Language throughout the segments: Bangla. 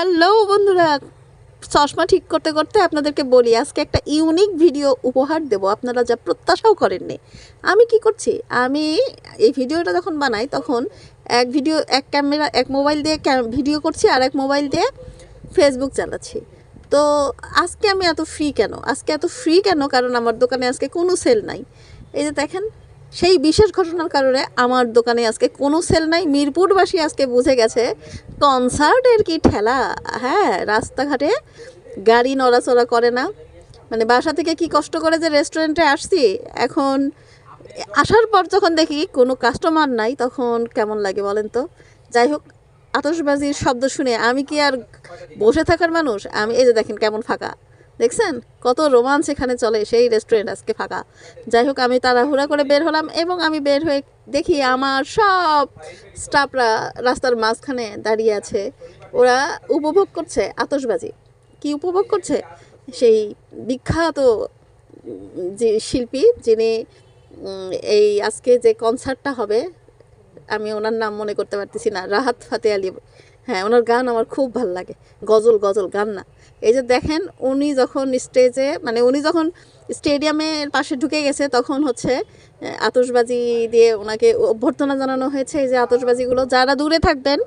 হ্যালো বন্ধুরা, চশমা ঠিক করতে করতে আপনাদেরকে বলি আজকে একটা ইউনিক ভিডিও উপহার দেব। আপনারা যা প্রত্যাশাও করেননি। আমি কি করছি, আমি এই ভিডিওটা যখন বানাই তখন এক ক্যামেরা এক মোবাইল দিয়ে ভিডিও করছি, আর এক মোবাইল দিয়ে ফেসবুক চালাচ্ছি। তো আজকে আমি এত ফ্রি কেন, কারণ আমার দোকানে আজকে কোনো সেল নাই। এই যে দেখেন, সেই বিশেষ ঘটনার কারণে আমার দোকানে আজকে কোনো সেল নাই। মিরপুরবাসী আজকে বুঝে গেছে কনসার্টের কি ঠেলা। হ্যাঁ, রাস্তাঘাটে গাড়ি নড়াচড়া করে না। মানে বাসা থেকে কি কষ্ট করে যে রেস্টুরেন্টে আসছি, এখন আসার পর যখন দেখি কোনো কাস্টমার নাই তখন কেমন লাগে বলেন তো। যাই হোক, আতশবাজির শব্দ শুনে আমি কি আর বসে থাকার মানুষ? এই যে দেখেন কেমন ফাঁকা, দেখছেন কত রোমাঞ্চ এখানে চলে, সেই রেস্টুরেন্ট আজকে ফাঁকা। যাই হোক, আমি তাড়াহুড়া করে বের হলাম এবং আমি বের হয়ে দেখি আমার সব স্টাফরা রাস্তার মাঝখানে দাঁড়িয়ে আছে। ওরা উপভোগ করছে আতশবাজি। কি উপভোগ করছে? সেই বিখ্যাত যে শিল্পী, যিনি এই আজকে যে কনসার্টটা হবে, আমি ওনার নাম মনে করতে পারতেছি না, রাহাত ফাতে আলী। হ্যাঁ, ওনার গান আমার খুব ভাল লাগে। গজল গজল গান না। এই যে দেখেন, উনি যখন স্টেডিয়ামের পাশে ঢুকে গেছে, তখন হচ্ছে আতশবাজি দিয়ে ওনাকে অভ্যর্থনা জানানো হয়েছে। এই যে আতশবাজিগুলো, যারা দূরে থাকবেন,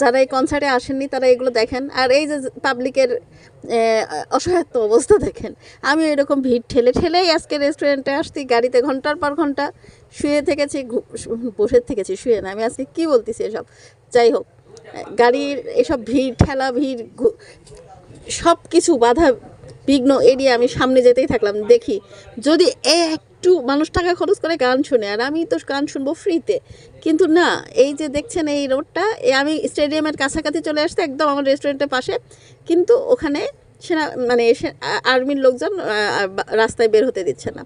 যারা এই কনসার্টে আসেননি, তারা এগুলো দেখেন। আর এই যে পাবলিকের অসহায়ত্ব অবস্থা দেখেন। আমি এরকম ভিড় ঠেলে ঠেলেই আজকে রেস্টুরেন্টে আসছি। গাড়িতে ঘন্টার পর ঘন্টা বসে থেকেছি, শুয়ে না। আমি আজকে কি বলতেছি এসব। যাই হোক, গাড়ির এসব ভিড় সব কিছু বাধা বিঘ্ন এড়িয়ে আমি সামনে যেতেই থাকলাম। দেখি যদি একটু মানুষ টাকা খরচ করে গান শুনে, আর আমি তো গান শুনবো ফ্রিতে। কিন্তু না, এই যে দেখছেন এই রোডটা, আমি স্টেডিয়ামের কাছাকাছি চলে আসতে, একদম আমার রেস্টুরেন্টের পাশে। কিন্তু ওখানে আর্মির লোকজন রাস্তায় বের হতে দিচ্ছে না।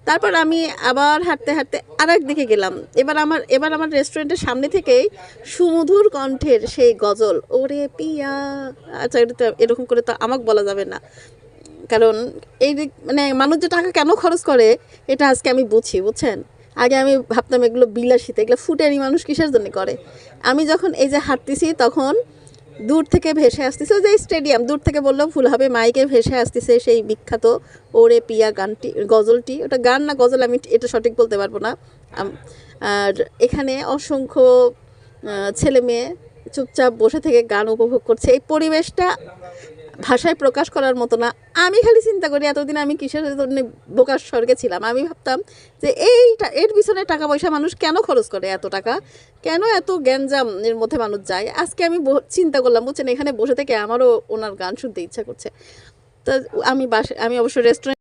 তারপর আমি আবার হাঁটতে হাঁটতে আর এক দিকে গেলাম। এবার আমার রেস্টুরেন্টের সামনে থেকেই সুমধুর কণ্ঠের সেই গজল, ওরে পিয়া। আচ্ছা, এরকম করে তো আমাকে বলা যাবে না, কারণ মানুষ যে টাকা কেন খরচ করে এটা আজকে আমি বুঝছেন। আগে আমি ভাবতাম এগুলো বিলাসিতা, এগুলো ফুটেনি মানুষ কিসের জন্য করে। আমি যখন এই যে হাঁটতেছি, তখন দূর থেকে ভেসে আসতেছে, ওই যে স্টেডিয়াম দূর থেকে বললেও ভুল হবে, মাইকে ভেসে আসতেছে সেই বিখ্যাত ওরে পিয়া গানটি, গজলটি। ওটা গান না গজল, আমি এটা সঠিক বলতে পারবো না। আর এখানে অসংখ্য ছেলে মেয়ে চুপচাপ বসে থেকে গান উপভোগ করছে। এই পরিবেশটা ভাষায় প্রকাশ করার মতো না। আমি খালি চিন্তা করি, এতদিন আমি কিসের জন্য বোকার স্বর্গে ছিলাম। আমি ভাবতাম যে এর পিছনে টাকা পয়সা মানুষ কেন খরচ করে, এত টাকা কেন, এত গ্যাঞ্জামের মধ্যে মানুষ যায়। আজকে আমি চিন্তা করলাম, বুঝছেন, এখানে বসে থেকে আমারও ওনার গান শুনতে ইচ্ছা করছে। তো আমি অবশ্য রেস্টুরেন্ট